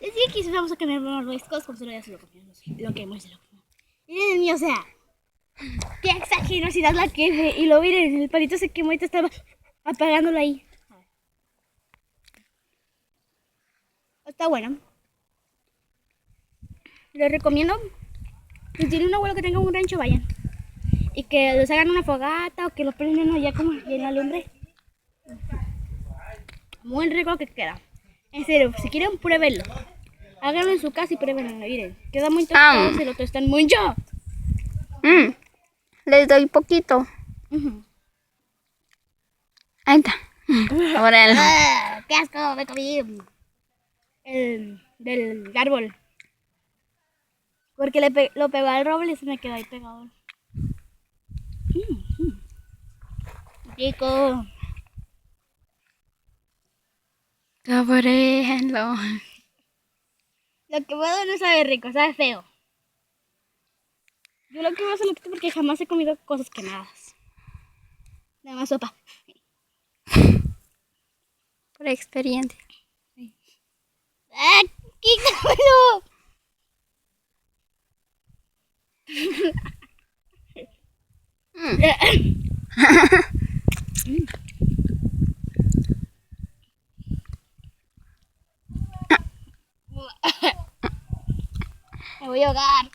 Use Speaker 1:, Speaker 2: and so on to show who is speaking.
Speaker 1: Les dije que vamos a comer mariscos, como solo ya se lo comieron. Lo que se lo comió. Miren el mío, o sea, qué exageración la que. Y lo miren, el palito se quemó y te estaba apagándolo ahí. Está bueno. Les recomiendo. Si tienen un abuelo que tenga un rancho, vayan. Y que los hagan una fogata o que los prenden allá como en la lumbre. Muy rico que queda. En serio, si quieren, pruébenlo. Háganlo en su casa y pruébenlo, miren. Queda muy tostado, se lo tostan mucho.
Speaker 2: Les doy poquito. Ahí está. Ahora
Speaker 1: ¡Qué asco! Me comí del árbol. Porque lo pegó al roble y se me quedó ahí pegado. Rico.
Speaker 2: Saboréenlo.
Speaker 1: Lo que puedo no sabe rico, sabe feo. Yo lo que voy a hacer lo quito porque jamás he comido cosas quemadas. Nada más sopa.
Speaker 2: Por experiencia.
Speaker 1: ¡Ah! ¡Quítamelo! Me voy a ahogar.